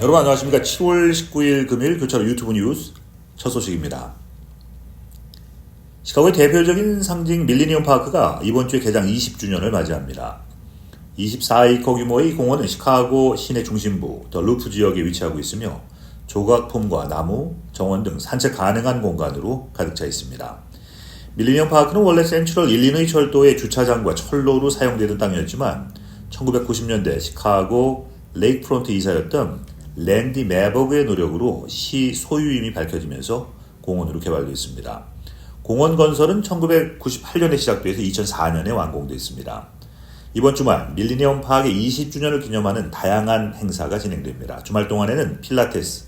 여러분 안녕하십니까. 7월 19일 금요일 교차로 유튜브 뉴스 첫 소식입니다. 시카고의 대표적인 상징 밀레니엄 파크가 이번 주에 개장 20주년을 맞이합니다. 24에이커 규모의 이 공원은 시카고 시내 중심부 더 루프 지역에 위치하고 있으며 조각폼과 나무, 정원 등 산책 가능한 공간으로 가득 차 있습니다. 밀레니엄 파크는 원래 센트럴 일리노이 철도의 주차장과 철로로 사용되던 땅이었지만 1990년대 시카고 레이크프론트 이사였던 랜디 매버그의 노력으로 시 소유임이 밝혀지면서 공원으로 개발되었습니다. 공원 건설은 1998년에 시작돼서 2004년에 완공됐습니다. 이번 주말 밀레니엄 파크의 20주년을 기념하는 다양한 행사가 진행됩니다. 주말 동안에는 필라테스,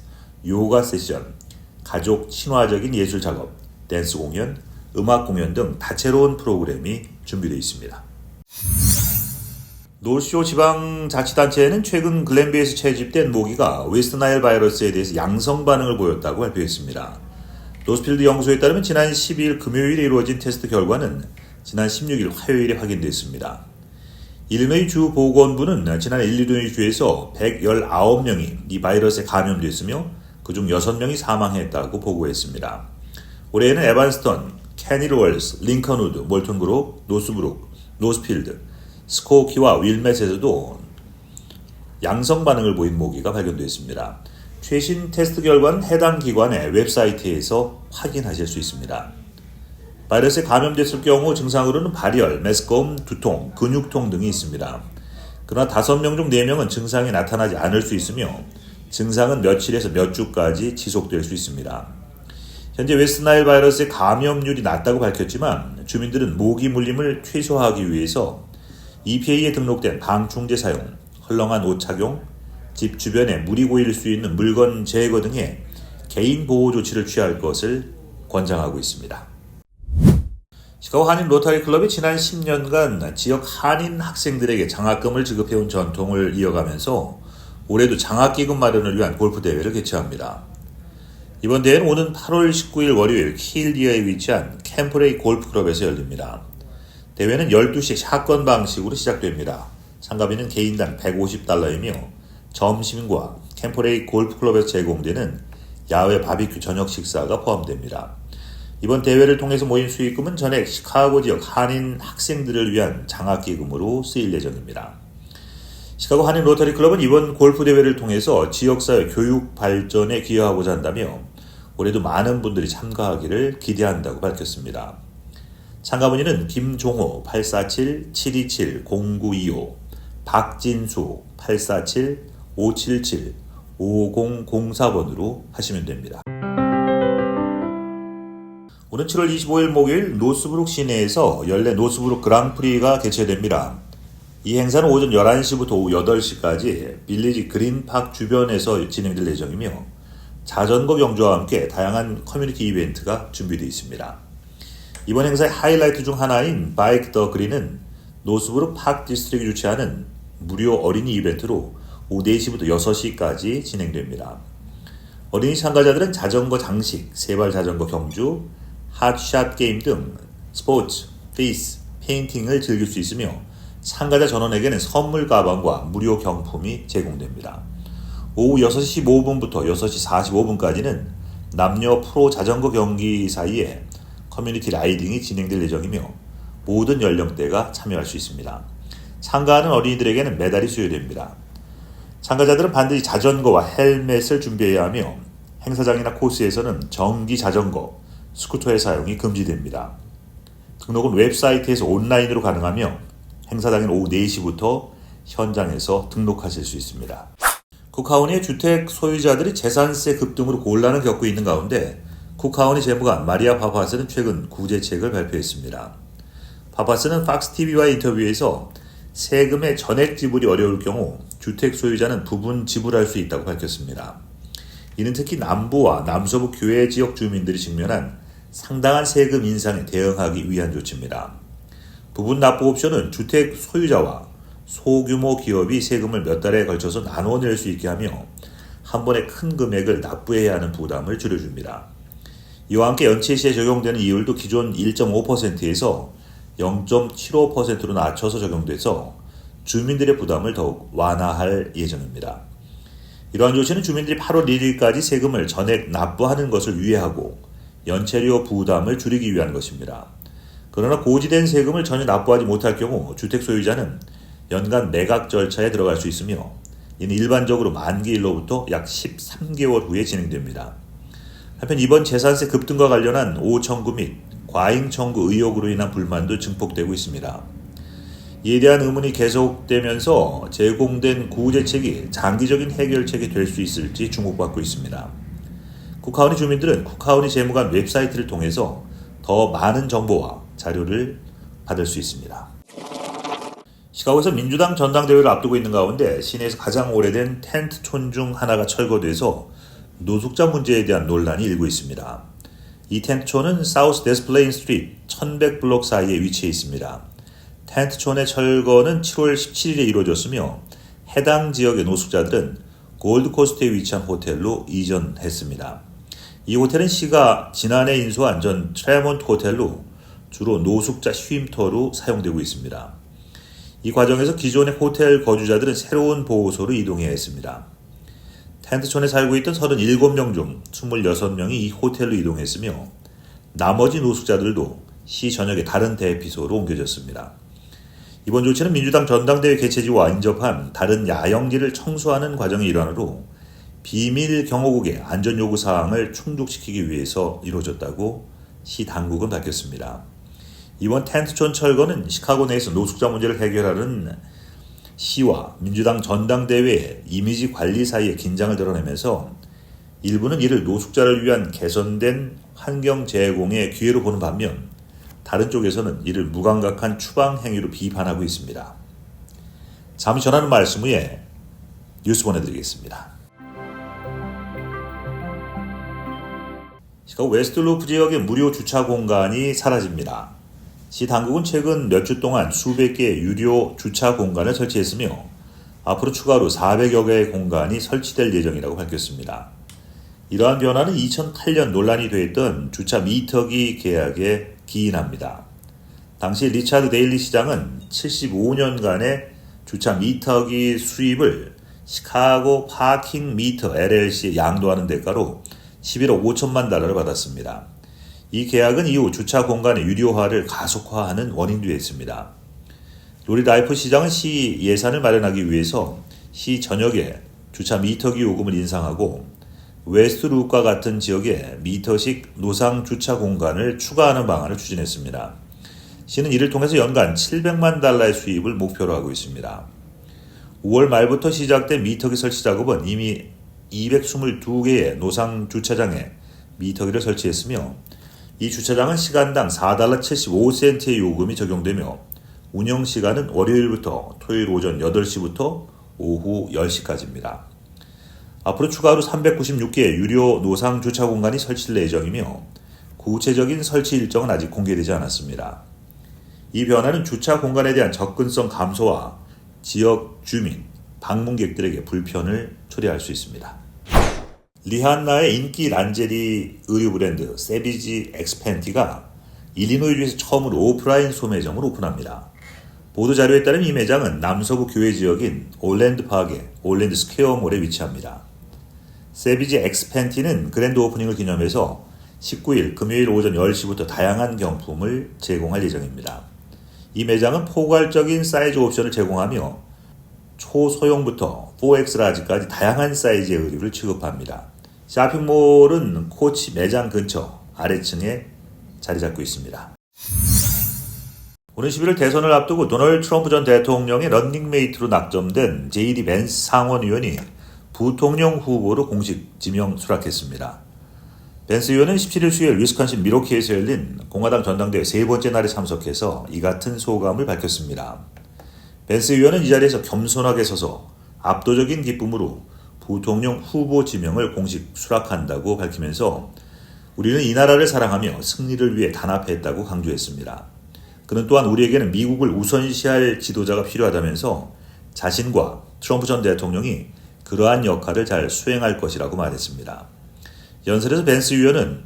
요가 세션, 가족 친화적인 예술 작업, 댄스 공연, 음악 공연 등 다채로운 프로그램이 준비되어 있습니다. 노쇼 지방자치단체는 최근 글랜비에서 채집된 모기가 웨스트나일 바이러스에 대해서 양성 반응을 보였다고 발표했습니다. 노스필드 연구소에 따르면 지난 12일 금요일에 이루어진 테스트 결과는 지난 16일 화요일에 확인됐습니다. 일리노이 주 보건부는 지난 일리노이 주에서 119명이 이 바이러스에 감염됐으며 그중 6명이 사망했다고 보고했습니다. 올해에는 에반스턴, 캐니르월스, 링컨우드, 몰턴그룹, 노스브룩, 노스필드, 스코키와 윌맷에서도 양성 반응을 보인 모기가 발견됐습니다. 최신 테스트 결과는 해당 기관의 웹사이트에서 확인하실 수 있습니다. 바이러스에 감염됐을 경우 증상으로는 발열, 메스꺼움, 두통, 근육통 등이 있습니다. 그러나 5명 중 4명은 증상이 나타나지 않을 수 있으며 증상은 며칠에서 몇 주까지 지속될 수 있습니다. 현재 웨스트나일 바이러스의 감염률이 낮다고 밝혔지만 주민들은 모기 물림을 최소화하기 위해서 EPA에 등록된 방충제 사용, 헐렁한 옷 착용, 집 주변에 물이 고일 수 있는 물건 제거 등의 개인 보호 조치를 취할 것을 권장하고 있습니다. 시카고 한인 로터리 클럽이 지난 10년간 지역 한인 학생들에게 장학금을 지급해온 전통을 이어가면서 올해도 장학기금 마련을 위한 골프 대회를 개최합니다. 이번 대회는 오는 8월 19일 월요일 킬리어에 위치한 캠프레이 골프클럽에서 열립니다. 대회는 12시에 샷건 방식으로 시작됩니다. 참가비는 개인당 $150이며 점심과 캠프레이 골프클럽에서 제공되는 야외 바비큐 저녁 식사가 포함됩니다. 이번 대회를 통해서 모인 수익금은 전액 시카고 지역 한인 학생들을 위한 장학기금으로 쓰일 예정입니다. 시카고 한인 로터리 클럽은 이번 골프 대회를 통해서 지역사회 교육 발전에 기여하고자 한다며 올해도 많은 분들이 참가하기를 기대한다고 밝혔습니다. 참가 문의는 김종호 847-727-0925, 박진수 847-577-5004번으로 하시면 됩니다. 오는 7월 25일 목요일 노스브룩 시내에서 연례 노스브룩 그랑프리가 개최됩니다. 이 행사는 오전 11시부터 오후 8시까지 빌리지 그린팍 주변에서 진행될 예정이며 자전거 경주와 함께 다양한 커뮤니티 이벤트가 준비되어 있습니다. 이번 행사의 하이라이트 중 하나인 바이크 더 그린은 노스브룩 파크 디스트릭이 주최하는 무료 어린이 이벤트로 오후 4시부터 6시까지 진행됩니다. 어린이 참가자들은 자전거 장식, 세발 자전거 경주, 핫샷 게임 등 스포츠, 페이스, 페인팅을 즐길 수 있으며 참가자 전원에게는 선물 가방과 무료 경품이 제공됩니다. 오후 6시 15분부터 6시 45분까지는 남녀 프로 자전거 경기 사이에 커뮤니티 라이딩이 진행될 예정이며 모든 연령대가 참여할 수 있습니다. 참가하는 어린이들에게는 메달이 수여됩니다. 참가자들은 반드시 자전거와 헬멧을 준비해야 하며 행사장이나 코스에서는 전기 자전거, 스쿠터의 사용이 금지됩니다. 등록은 웹사이트에서 온라인으로 가능하며 행사장은 오후 4시부터 현장에서 등록하실 수 있습니다. 쿡카운티의 주택 소유자들이 재산세 급등으로 곤란을 겪고 있는 가운데 쿡카운티 재무관 마리아 파파스는 최근 구제책을 발표했습니다. 파파스는 팍스TV와의 인터뷰에서 세금의 전액 지불이 어려울 경우 주택 소유자는 부분 지불할 수 있다고 밝혔습니다. 이는 특히 남부와 남서부 교외 지역 주민들이 직면한 상당한 세금 인상에 대응하기 위한 조치입니다. 부분 납부 옵션은 주택 소유자와 소규모 기업이 세금을 몇 달에 걸쳐서 나누어 낼 수 있게 하며 한 번에 큰 금액을 납부해야 하는 부담을 줄여줍니다. 이와 함께 연체 시에 적용되는 이율도 기존 1.5%에서 0.75%로 낮춰서 적용돼서 주민들의 부담을 더욱 완화할 예정입니다. 이러한 조치는 주민들이 8월 1일까지 세금을 전액 납부하는 것을 유예하고 연체료 부담을 줄이기 위한 것입니다. 그러나 고지된 세금을 전혀 납부하지 못할 경우 주택 소유자는 연간 매각 절차에 들어갈 수 있으며 이는 일반적으로 만기일로부터 약 13개월 후에 진행됩니다. 한편 이번 재산세 급등과 관련한 오청구 및 과잉 청구 의혹으로 인한 불만도 증폭되고 있습니다. 이에 대한 의문이 계속되면서 제공된 구제책이 장기적인 해결책이 될 수 있을지 주목받고 있습니다. 쿡카우니 주민들은 쿡카우니 재무관 웹사이트를 통해서 더 많은 정보와 자료를 받을 수 있습니다. 시카고에서 민주당 전당대회를 앞두고 있는 가운데 시내에서 가장 오래된 텐트촌 중 하나가 철거돼서 노숙자 문제에 대한 논란이 일고 있습니다. 이 텐트촌은 사우스 데스플레인 스트리트 1100블록 사이에 위치해 있습니다. 텐트촌의 철거는 7월 17일에 이루어졌으며 해당 지역의 노숙자들은 골드코스트에 위치한 호텔로 이전했습니다. 이 호텔은 시가 지난해 인수한 전 트레몬트 호텔로 주로 노숙자 쉼터로 사용되고 있습니다. 이 과정에서 기존의 호텔 거주자들은 새로운 보호소로 이동해야 했습니다. 텐트촌에 살고 있던 37명 중 26명이 이 호텔로 이동했으며 나머지 노숙자들도 시 전역의 다른 대피소로 옮겨졌습니다. 이번 조치는 민주당 전당대회 개최지와 인접한 다른 야영지를 청소하는 과정의 일환으로 비밀 경호국의 안전요구 사항을 충족시키기 위해서 이루어졌다고 시 당국은 밝혔습니다. 이번 텐트촌 철거는 시카고 내에서 노숙자 문제를 해결하는 시와 민주당 전당대회의 이미지 관리 사이의 긴장을 드러내면서 일부는 이를 노숙자를 위한 개선된 환경 제공의 기회로 보는 반면 다른 쪽에서는 이를 무감각한 추방 행위로 비판하고 있습니다. 잠시 전하는 말씀 후에 뉴스 보내드리겠습니다. 시카고 웨스트루프 지역의 무료 주차 공간이 사라집니다. 시 당국은 최근 몇 주 동안 수백 개의 유료 주차 공간을 설치했으며 앞으로 추가로 400여 개의 공간이 설치될 예정이라고 밝혔습니다. 이러한 변화는 2008년 논란이 됐던 주차 미터기 계약에 기인합니다. 당시 리차드 데일리 시장은 75년간의 주차 미터기 수입을 시카고 파킹 미터 LLC에 양도하는 대가로 11억 5천만 달러를 받았습니다. 이 계약은 이후 주차 공간의 유료화를 가속화하는 원인도 됐습니다. 로리 라이프 시장은 시 예산을 마련하기 위해서 시 전역에 주차 미터기 요금을 인상하고 웨스트룩과 같은 지역에 미터식 노상 주차 공간을 추가하는 방안을 추진했습니다. 시는 이를 통해서 연간 700만 달러의 수입을 목표로 하고 있습니다. 5월 말부터 시작된 미터기 설치 작업은 이미 222개의 노상 주차장에 미터기를 설치했으며 이 주차장은 시간당 4달러 75센트의 요금이 적용되며 운영 시간은 월요일부터 토요일 오전 8시부터 오후 10시까지입니다. 앞으로 추가로 396개의 유료 노상 주차 공간이 설치될 예정이며 구체적인 설치 일정은 아직 공개되지 않았습니다. 이 변화는 주차 공간에 대한 접근성 감소와 지역 주민, 방문객들에게 불편을 초래할 수 있습니다. 리한나의 인기 란제리 의류 브랜드 세비지 엑스팬티가 일리노이주에서 처음으로 오프라인 소매점을 오픈합니다. 보도자료에 따르면 이 매장은 남서부 교외 지역인 올랜드 파크의 올랜드 스퀘어몰에 위치합니다. 세비지 엑스팬티는 그랜드 오프닝을 기념해서 19일 금요일 오전 10시부터 다양한 경품을 제공할 예정입니다. 이 매장은 포괄적인 사이즈 옵션을 제공하며 초소형부터 4X 라지까지 다양한 사이즈의 의류를 취급합니다. 쇼핑몰은 코치 매장 근처 아래층에 자리 잡고 있습니다. 오는 11월 대선을 앞두고 도널드 트럼프 전 대통령의 런닝메이트로 낙점된 JD 벤스 상원의원이 부통령 후보로 공식 지명 수락했습니다. 벤스 의원은 17일 수요일 위스콘신 미러키에서 열린 공화당 전당대회 세 번째 날에 참석해서 이 같은 소감을 밝혔습니다. 벤스 의원은 이 자리에서 겸손하게 서서 압도적인 기쁨으로 부통령 후보 지명을 공식 수락한다고 밝히면서 우리는 이 나라를 사랑하며 승리를 위해 단합했다고 강조했습니다. 그는 또한 우리에게는 미국을 우선시할 지도자가 필요하다면서 자신과 트럼프 전 대통령이 그러한 역할을 잘 수행할 것이라고 말했습니다. 연설에서 벤스 의원은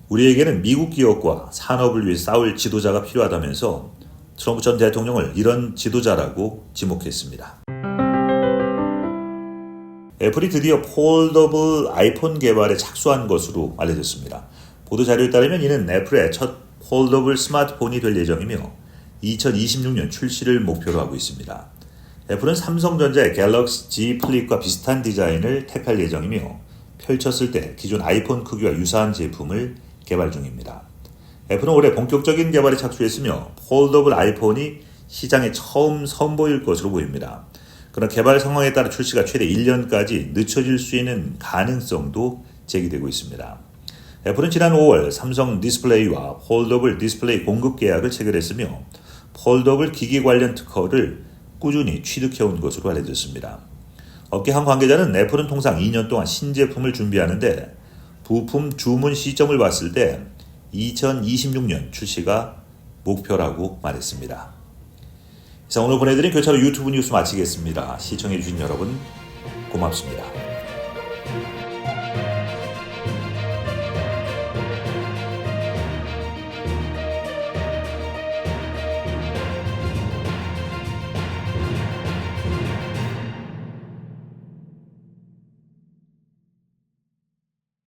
우리에게는 미국 기업과 산업을 위해 싸울 지도자가 필요하다면서 트럼프 전 대통령을 이런 지도자라고 지목했습니다. 애플이 드디어 폴더블 아이폰 개발에 착수한 것으로 알려졌습니다. 보도자료에 따르면 이는 애플의 첫 폴더블 스마트폰이 될 예정이며 2026년 출시를 목표로 하고 있습니다. 애플은 삼성전자의 갤럭시 Z 플립과 비슷한 디자인을 택할 예정이며 펼쳤을 때 기존 아이폰 크기와 유사한 제품을 개발 중입니다. 애플은 올해 본격적인 개발에 착수했으며 폴더블 아이폰이 시장에 처음 선보일 것으로 보입니다. 그러나 개발 상황에 따라 출시가 최대 1년까지 늦춰질 수 있는 가능성도 제기되고 있습니다. 애플은 지난 5월 삼성 디스플레이와 폴더블 디스플레이 공급 계약을 체결했으며 폴더블 기기 관련 특허를 꾸준히 취득해온 것으로 알려졌습니다. 업계 한 관계자는 애플은 통상 2년 동안 신제품을 준비하는데 부품 주문 시점을 봤을 때 2026년 출시가 목표라고 말했습니다. 자, 오늘 보내드린 교차로 유튜브 뉴스 마치겠습니다. 시청해주신 여러분 고맙습니다.